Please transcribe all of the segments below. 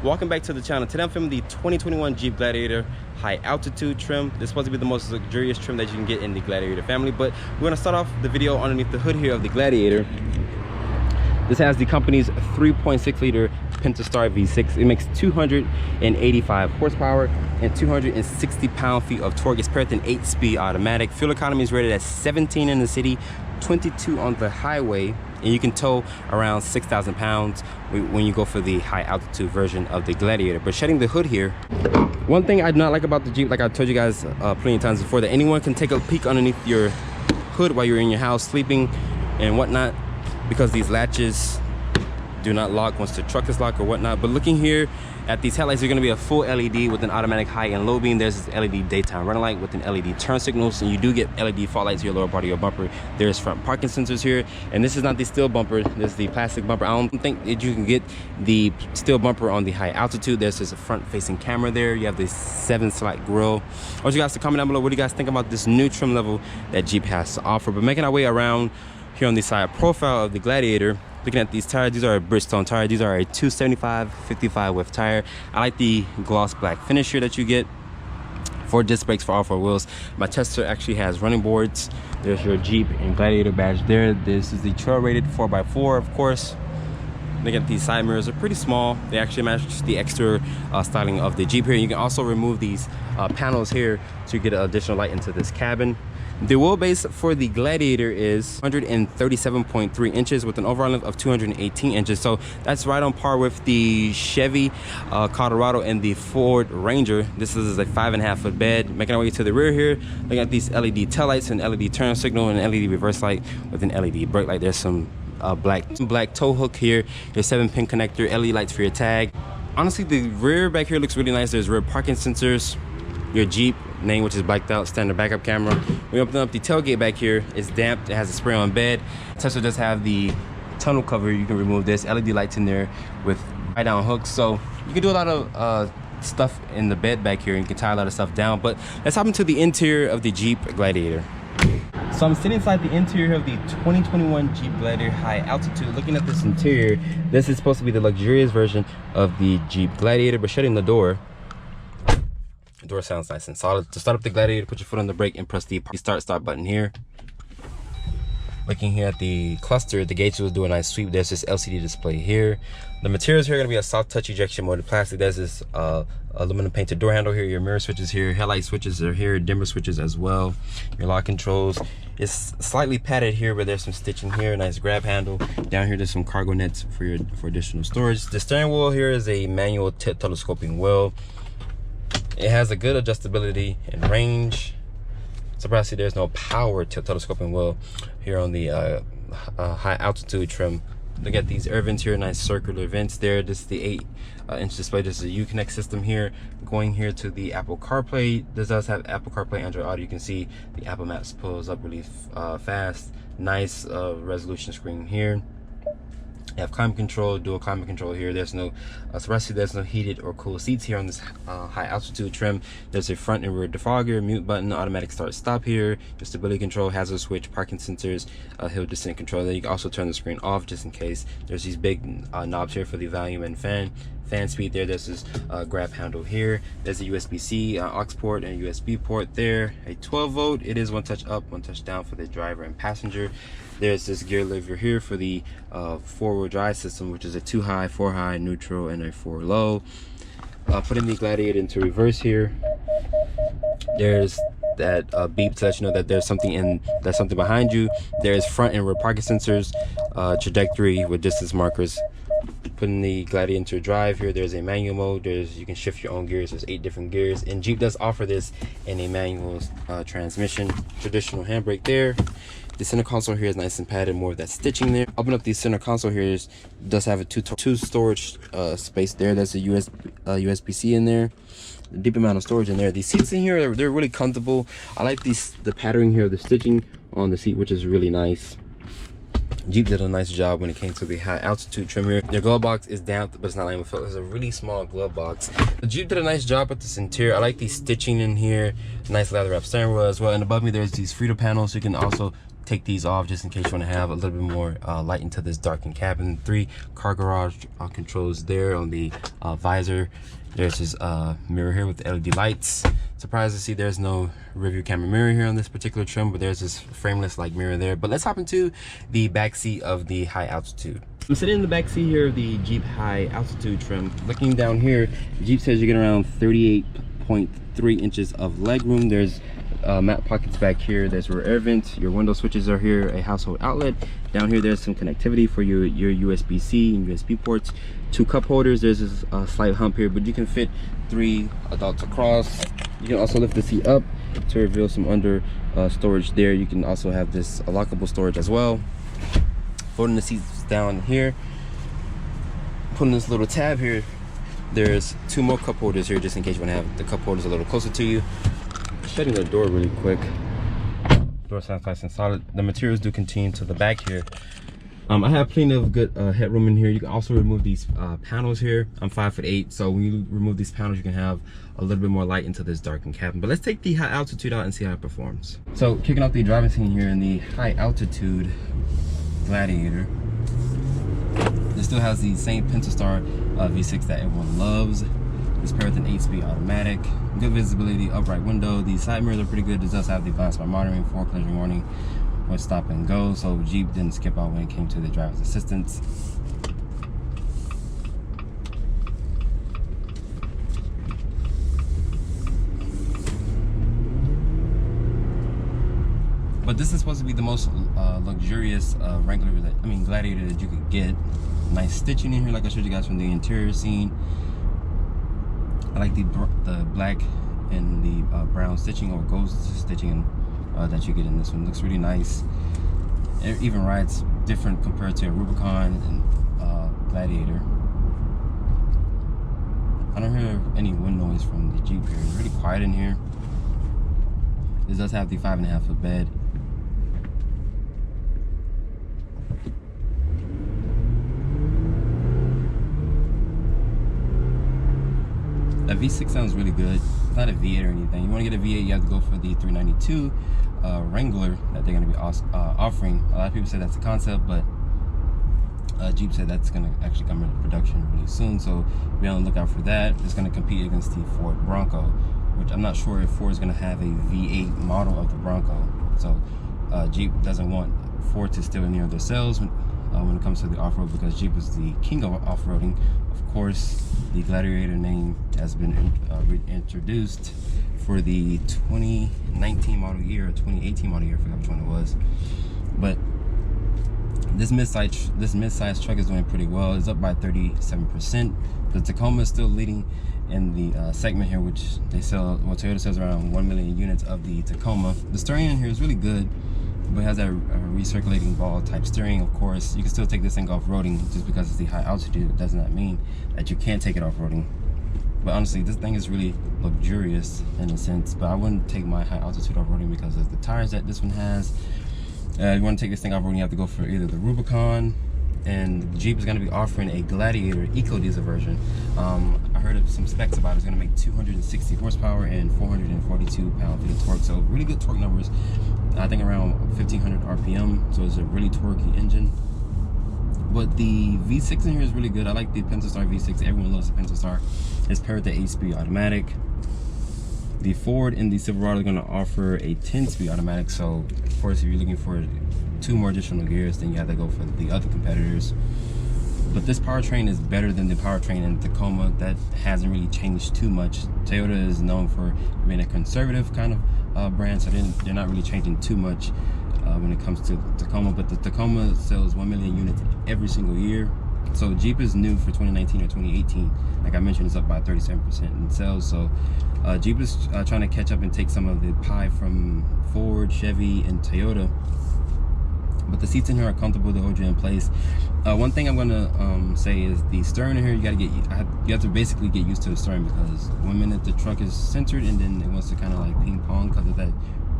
Welcome back to the channel. Today I'm filming the 2021 Jeep Gladiator high altitude trim. This is supposed to be the most luxurious trim that you can get in the Gladiator family, but we're going to start off the video underneath the hood here of the Gladiator. This has the company's 3.6 liter Pentastar V6. It makes 285 horsepower and 260 pound-feet of torque. It's paired with an 8-speed automatic. Fuel economy is rated at 17 in the city, 22 on the highway, and you can tow around 6,000 pounds when you go for the high altitude version of the Gladiator. But shedding the hood here, one thing I do not like about the Jeep, like I told you guys plenty of times before, that anyone can take a peek underneath your hood while you're in your house sleeping and whatnot, because these latches do not lock once the truck is locked or whatnot. But looking here at these headlights, they're going to be a full LED with an automatic high and low beam. There's this LED daytime running light with an LED turn signals, and you do get LED fog lights to your lower part of your bumper. There's front parking sensors here, and this is not the steel bumper, this is the plastic bumper. I don't think that you can get the steel bumper on the high altitude. There's just a front facing camera there. You have the 7-slot grille. I want you guys to comment down below, what do you guys think about this new trim level that Jeep has to offer? But making our way around here on the side profile of the Gladiator, looking at these tires, these are a Bridgestone tire. These are a 275/55 width tire. I like the gloss black finish here that you get. 4 disc brakes for all 4 wheels. My tester actually has running boards. There's your Jeep and Gladiator badge there. This is the trail rated 4x4, of course. Looking at these side mirrors, they're pretty small. They actually match the exterior styling of the Jeep here. You can also remove these panels here to get additional light into this cabin. The wheelbase for the Gladiator is 137.3 inches with an overall length of 218 inches. So that's right on par with the Chevy Colorado and the Ford Ranger. This is a 5.5 foot bed. Making our way to the rear here, looking at these LED taillights and LED turn signal and LED reverse light with an LED brake light. There's some black tow hook here, your 7-pin connector, LED lights for your tag. Honestly, the rear back here looks really nice. There's rear parking sensors, your Jeep name, which is blacked out, standard backup camera. When you open up the tailgate back here, it's damp. It has a spray on bed. Tesla does have the tunnel cover. You can remove this. LED lights in there with tie down hooks. So you can do a lot of stuff in the bed back here, and you can tie a lot of stuff down. But let's hop into the interior of the Jeep Gladiator. So I'm sitting inside the interior of the 2021 Jeep Gladiator high altitude. Looking at this interior, this is supposed to be the luxurious version of the Jeep Gladiator, but shutting the door, the door sounds nice and solid. To start up the Gladiator, put your foot on the brake and press the start button here. Looking here at the cluster, the gauge will do a nice sweep. There's this LCD display here. The materials here are going to be a soft touch ejection molded plastic. There's this aluminum painted door handle here. Your mirror switches here, headlight switches are here, dimmer switches as well. Your lock controls. It's slightly padded here, but there's some stitching here. Nice grab handle. Down here, there's some cargo nets for additional storage. The steering wheel here is a manual telescoping wheel. It has a good adjustability and range. Surprisingly, there's no power telescoping wheel here on the high altitude trim. Look at these air vents here, nice circular vents there. This is the 8-inch display. This is a Uconnect system here. Going here to the Apple CarPlay. This does have Apple CarPlay, Android Auto. You can see the Apple Maps pulls up really fast. Nice resolution screen here. You have climate control, dual climate control here. There's no surprisingly, there's no heated or cool seats here on this high altitude trim. There's a front and rear defogger, mute button, automatic start stop here, your stability control, hazard switch, parking sensors, hill descent control. Then you can also turn the screen off just in case. There's these big knobs here for the volume and fan speed there. There's this grab handle here. There's a USB-C aux port and a USB port there. A 12-volt. It is 1 touch up, 1 touch down for the driver and passenger. There's this gear lever here for the 4-wheel drive system, which is a 2 high, 4 high, neutral, and a 4 low. Putting the Gladiator into reverse here. There's that beep to let you know that there's something behind you. There's front and rear parking sensors, trajectory with distance markers. Putting the Gladiator into drive here, there's a manual mode. You can shift your own gears. There's 8 different gears, and Jeep does offer this in a manual transmission. Traditional handbrake there. The center console here is nice and padded, more of that stitching there. Open up the center console here, does have a two storage space there. There's a USB-C in there. A deep amount of storage in there. These seats in here, they're really comfortable. I like the patterning here of the stitching on the seat, which is really nice. Jeep did a nice job when it came to the high altitude trim here. Your glove box is damp, but it's not laminate felt. It's a really small glove box. The Jeep did a nice job with this interior. I like the stitching in here. Nice leather wrap steering wheel as well. And above me, there's these freedom panels. You can also take these off just in case you want to have a little bit more light into this darkened cabin. 3 car garage controls there on the visor. There's this mirror here with the LED lights. Surprised to see there's no rear camera mirror here on this particular trim, but there's this frameless like mirror there. But let's hop into the back seat of the high altitude. I'm sitting in the back seat here of the Jeep high altitude trim. Looking down here, Jeep says you get around 38.3 inches of leg room. There's mat pockets back here. There's rear air vent. Your window switches are here. A household outlet. Down here, there's some connectivity for your USB-C and USB ports. 2 cup holders. There's this slight hump here, but you can fit 3 adults across. You can also lift the seat up to reveal some under storage there. You can also have this lockable storage as well. Folding the seats down here, putting this little tab here, there's 2 more cup holders here just in case you want to have the cup holders a little closer to you. Shutting the door really quick. Door sounds nice and solid. The materials do continue to the back here. I have plenty of good headroom in here. You can also remove these panels here. I'm 5'8", so when you remove these panels, you can have a little bit more light into this darkened cabin. But let's take the high altitude out and see how it performs. So kicking off the driving scene here in the high altitude Gladiator. It still has the same Pencil Star V6 that everyone loves. It's paired with an 8-speed automatic. Good visibility, upright window. The side mirrors are pretty good. It does have the blind spot monitoring, forward collision warning with stop and go. So Jeep didn't skip out when it came to the driver's assistance. But this is supposed to be the most luxurious Gladiator that you could get. Nice stitching in here, like I showed you guys from the interior scene. I like the black and the brown stitching or gold stitching that you get in this one. Looks really nice. It even rides different compared to a Rubicon and Gladiator. I don't hear any wind noise from the Jeep here. It's really quiet in here. This does have the 5.5-foot bed. That V6 sounds really good. It's not a V8 or anything. You want to get a V8, you have to go for the 392 Wrangler that they're going to be offering. A lot of people say that's a concept, but Jeep said that's going to actually come into production really soon. So be on the lookout for that. It's going to compete against the Ford Bronco, which I'm not sure if Ford is going to have a V8 model of the Bronco. So Jeep doesn't want Ford to steal any of their sales when it comes to the off-road, because Jeep is the king of off-roading. Of course, the Gladiator name has been reintroduced for the 2019 model year or 2018 model year. I forgot which one it was. But this mid-size truck is doing pretty well. It's up by 37%. The Tacoma is still leading in the segment here, which they sell. Well, Toyota sells around 1 million units of the Tacoma. The steering in here is really good, but it has that recirculating ball type steering. Of course, you can still take this thing off-roading. Just because it's the high altitude, it does not mean that you can't take it off-roading. But honestly, this thing is really luxurious in a sense. But I wouldn't take my high altitude off-roading because of the tires that this one has. You want to take this thing off-roading, you have to go for either the Rubicon, and Jeep is going to be offering a Gladiator Eco Diesel version. I heard of some specs about it. It's going to make 260 horsepower and 442 pound-feet of torque. So really good torque numbers. I think around 1500 RPM. So it's a really torquey engine. But the V6 in here is really good. I like the Pencil Star V6. Everyone loves the Pencil Star. It's paired with the 8-speed automatic. The Ford and the Silverado are going to offer a 10-speed automatic. So of course, if you're looking for 2 more additional gears, then you have to go for the other competitors. But this powertrain is better than the powertrain in Tacoma. That hasn't really changed too much. Toyota is known for being a conservative kind of brand, so they're not really changing too much when it comes to Tacoma. But the Tacoma sells 1 million units every single year. So Jeep is new for 2019 or 2018. Like I mentioned, it's up by 37% in sales. So Jeep is trying to catch up and take some of the pie from Ford, Chevy, and Toyota. But the seats in here are comfortable to hold you in place. One thing I'm gonna say is the steering in here. You have to basically get used to the steering, because 1 minute the truck is centered and then it wants to kind of like ping pong because of that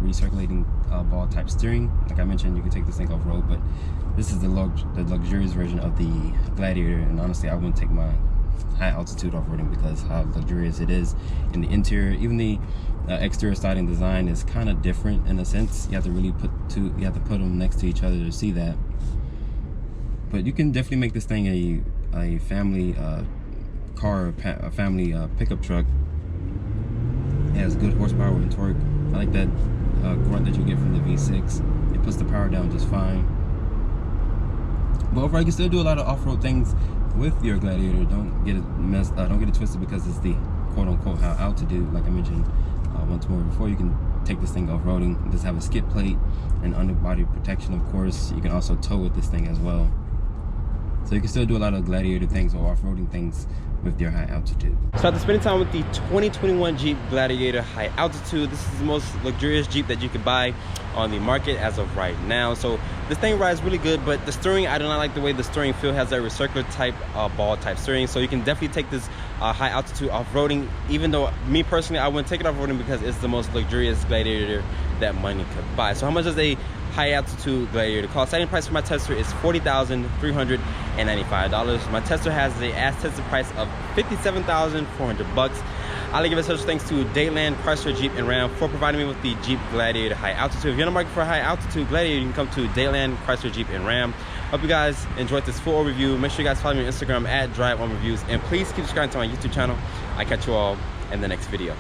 recirculating ball type steering. Like I mentioned, you can take this thing off road, but this is the luxurious version of the Gladiator, and honestly, I wouldn't take my high altitude off-roading because how luxurious it is in the interior. Even the exterior styling design is kind of different in a sense. You have to really put them next to each other to see that. But you can definitely make this thing a family car, a family pickup truck. It has good horsepower and torque. I like that grunt that you get from the V6. It puts the power down just fine. But overall, you can still do a lot of off-road things with your Gladiator. Don't get it twisted because it's the quote-unquote high altitude. Like I mentioned once more before, you can take this thing off-roading. Just have a skid plate and underbody protection, of course. You can also tow with this thing as well. So you can still do a lot of Gladiator things or off-roading things with your high altitude. So after spending time with the 2021 Jeep Gladiator high altitude, this is the most luxurious Jeep that you could buy on the market as of right now. So this thing rides really good, but the steering, I do not like the way the steering feel. Has that recircular type ball type steering. So you can definitely take this high altitude off-roading, even though me personally, I wouldn't take it off-roading because it's the most luxurious Gladiator that money could buy. So how much does a high altitude Gladiator cost? Starting price for my tester is $40,395. My tester has the as tested price of $57,400. I'd like to give a special thanks to Dayland, Chrysler, Jeep, and Ram for providing me with the Jeep Gladiator high altitude. If you're in the market for a high altitude Gladiator, you can come to Dayland, Chrysler, Jeep, and Ram. Hope you guys enjoyed this full overview. Make sure you guys follow me on Instagram at Drive On Reviews, and please keep subscribing to my YouTube channel. I'll catch you all in the next video.